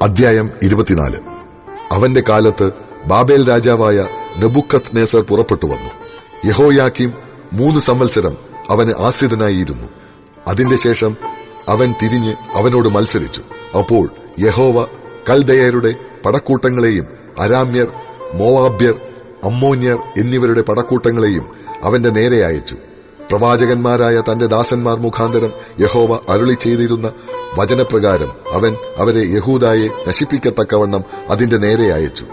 അധ്യായം 24. അവന്റെ കാലത്ത് ബാബേൽ രാജാവായ നെബൂഖദ്നേസർ പുറപ്പെട്ടു വന്നു. യെഹോയാക്കീം 3 സംവത്സരം അവന് ആശ്രിതനായിരുന്നു. അതിന്റെ ശേഷം അവൻ തിരിഞ്ഞ് അവനോട് മത്സരിച്ചു. അപ്പോൾ യഹോവ കൽദയരുടെ പടക്കൂട്ടങ്ങളെയും അരാമ്യർ, മോവാബ്യർ, അമ്മോന്യർ എന്നിവരുടെ പടക്കൂട്ടങ്ങളെയും അവന്റെ നേരെ അയച്ചു. പ്രവാചകന്മാരായ തന്റെ ദാസന്മാർ മുഖാന്തരം യഹോവ അരുളി ചെയ്തിരുന്ന വചനപ്രകാരം അവൻ അവരെ യഹൂദായെ നശിപ്പിക്കത്തക്കവണ്ണം അതിന്റെ നേരെ അയച്ചു.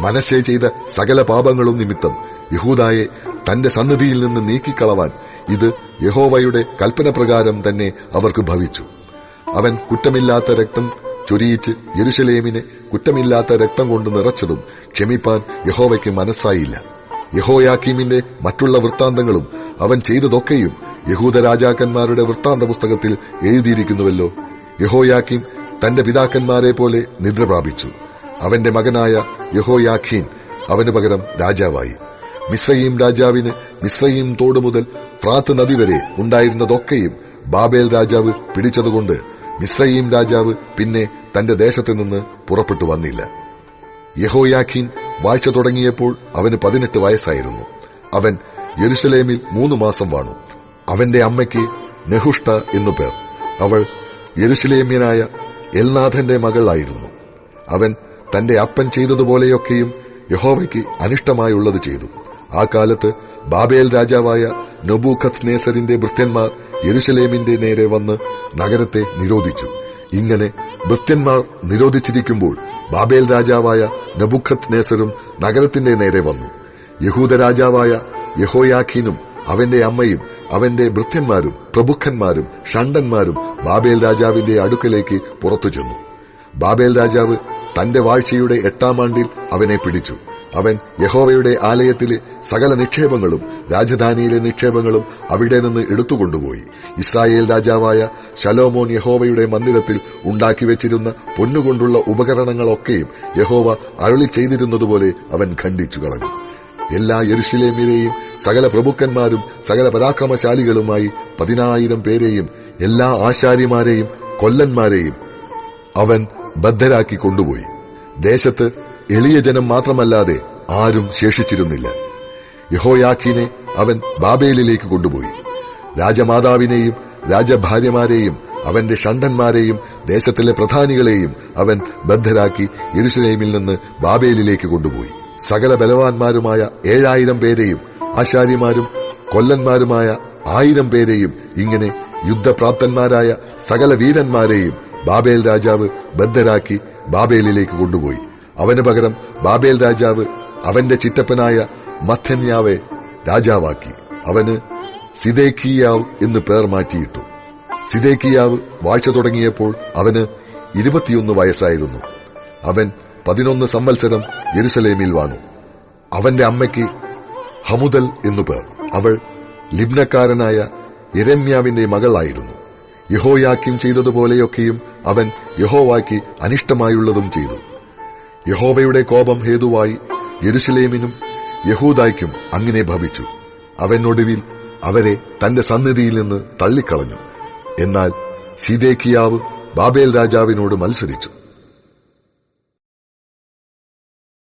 മനശ്ശെ ചെയ്ത സകല പാപങ്ങളും നിമിത്തം യെഹൂദായെ തന്റെ സന്നിധിയിൽ നിന്ന് നീക്കിക്കളവാൻ ഇത് യഹോവയുടെ കൽപ്പനപ്രകാരം തന്നെ അവർക്ക് ഭവിച്ചു. അവൻ കുറ്റമില്ലാത്ത രക്തം ചൊരിയിച്ച് യെരുശലേമിനെ കുറ്റമില്ലാത്ത രക്തം കൊണ്ട് നിറച്ചതും ക്ഷമിപ്പാൻ യഹോവയ്ക്ക് മനസ്സായില്ല. യഹോയാക്കീമിന്റെ മറ്റുള്ള വൃത്താന്തങ്ങളും അവൻ ചെയ്തതൊക്കെയും യഹൂദ രാജാക്കന്മാരുടെ വൃത്താന്ത പുസ്തകത്തിൽ എഴുതിയിരിക്കുന്നുവല്ലോ. യഹോയാക്കീം തന്റെ പിതാക്കന്മാരെ പോലെ നിദ്ര പ്രാപിച്ചു. അവന്റെ മകനായ യഹോയാഖീൻ അവന് പകരം രാജാവായി. മിസ്രയീം രാജാവിന് മിസ്രയീം തോട് മുതൽ ഫ്രാത്ത് നദി വരെ ഉണ്ടായിരുന്നതൊക്കെയും ബാബേൽ രാജാവ് പിടിച്ചതുകൊണ്ട് മിസ്രയീം രാജാവ് പിന്നെ തന്റെ ദേശത്തുനിന്ന് പുറപ്പെട്ടു വന്നില്ല. യഹോയാഖീൻ വാഴ്ച തുടങ്ങിയപ്പോൾ അവന് 18 വയസ്സായിരുന്നു. അവൻ യെരുശലേമിൽ 3 മാസം വാണു. അവന്റെ അമ്മയ്ക്ക് നെഹുഷ്ട എന്നു പേർ. അവൾ യെരുശലേമ്യനായ എൽനാഥന്റെ മകളായിരുന്നു. അവൻ തന്റെ അപ്പൻ ചെയ്തതുപോലെയൊക്കെയും യഹോവയ്ക്ക് അനിഷ്ടമായുള്ളത് ചെയ്തു. ആ കാലത്ത് ബാബേൽ രാജാവായ നെബൂഖദ്നേസരിന്റെ ഭൃത്യന്മാർ യെരുശലേമിന്റെ നേരെ വന്ന് നഗരത്തെ നിരോധിച്ചു. ഇങ്ങനെ ഭൃത്യന്മാർ നിരോധിച്ചിരിക്കുമ്പോൾ ബാബേൽ രാജാവായ നെബൂഖദ്നേസരും നഗരത്തിന്റെ നേരെ വന്നു. യഹൂദ രാജാവായ യഹോയാഖീനും അവന്റെ അമ്മയും അവന്റെ ഭൃത്യന്മാരും പ്രഭുക്കന്മാരും ഷണ്ഡന്മാരും ബാബേൽ രാജാവിന്റെ അടുക്കലേക്ക് പുറത്തു ചെന്നു. ബാബേൽ രാജാവ് തന്റെ വാഴ്ചയുടെ 8-ാം ആണ്ടിൽ അവനെ പിടിച്ചു. അവൻ യഹോവയുടെ ആലയത്തിലെ സകല നിക്ഷേപങ്ങളും രാജധാനിയിലെ നിക്ഷേപങ്ങളും അവിടെ നിന്ന് എടുത്തുകൊണ്ടുപോയി. ഇസ്രായേൽ രാജാവായ ശലോമോൻ യഹോവയുടെ മന്ദിരത്തിൽ ഉണ്ടാക്കിവെച്ചിരുന്ന പൊന്നുകൊണ്ടുള്ള ഉപകരണങ്ങളൊക്കെയും യഹോവ അരുളി ചെയ്തിരുന്നതുപോലെ അവൻ ഖണ്ഡിച്ചു കളഞ്ഞു. എല്ലാ യെരുശലേമ്യരെയും സകല പ്രഭുക്കന്മാരും സകല പരാക്രമശാലികളുമായി 10,000 പേരെയും എല്ലാ ആശാരിമാരെയും കൊല്ലന്മാരെയും അവൻ ബദ്ധരാക്കി കൊണ്ടുപോയി. ദേശത്ത് എളിയ ജനം മാത്രമല്ലാതെ ആരും ശേഷിച്ചിരുന്നില്ല. യഹോയാഖീനെ അവൻ ബാബേലിലേക്ക് കൊണ്ടുപോയി. രാജമാതാവിനെയും രാജഭാര്യമാരെയും അവന്റെ ഷണ്ഡന്മാരെയും ദേശത്തിലെ പ്രധാനികളെയും അവൻ ബദ്ധരാക്കി യെരുശലേമിൽ നിന്ന് ബാബേലിലേക്ക് കൊണ്ടുപോയി. സകല ബലവാന്മാരുമായ 7,000 പേരെയും ആശാരിമാരും കൊല്ലന്മാരുമായ 1,000 പേരെയും ഇങ്ങനെ യുദ്ധപ്രാപ്തന്മാരായ സകല വീരന്മാരെയും ബാബേൽ രാജാവ് ബദ്ധരാക്കി ബാബേലിലേക്ക് കൊണ്ടുപോയി. അവന് പകരം ബാബേൽ രാജാവ് അവന്റെ ചിറ്റപ്പനായ മത്ഥന്യാവെ രാജാവാക്കി. അവന് സിദേക്കിയാവ് എന്ന് പേർ മാറ്റിയിട്ടു. സിദേക്കിയാവ് വാഴ്ച തുടങ്ങിയപ്പോൾ അവന് 21 വയസ്സായിരുന്നു. അവൻ 11 സംവത്സരം യെരുശലേമിൽ വാണു. അവന്റെ അമ്മയ്ക്ക് ഹമുദൽ എന്നു പേർ. അവൾ ലിബ്നക്കാരനായ യെരെമ്യാവിന്റെ മകളായിരുന്നു. യഹോയാക്കീം ചെയ്തതുപോലെയൊക്കെയും അവൻ യഹോവയ്ക്ക് അനിഷ്ടമായുള്ളതും ചെയ്തു. യഹോവയുടെ കോപം ഹേതുവായി യെരുശലേമിനും യഹൂദായ്ക്കും അങ്ങനെ ഭവിച്ചു. അവൻ ഒടുവിൽ അവരെ തന്റെ സന്നിധിയിൽ നിന്ന് തള്ളിക്കളഞ്ഞു. എന്നാൽ സിദേക്കിയാവ് ബാബേൽ രാജാവിനോട് മത്സരിച്ചു.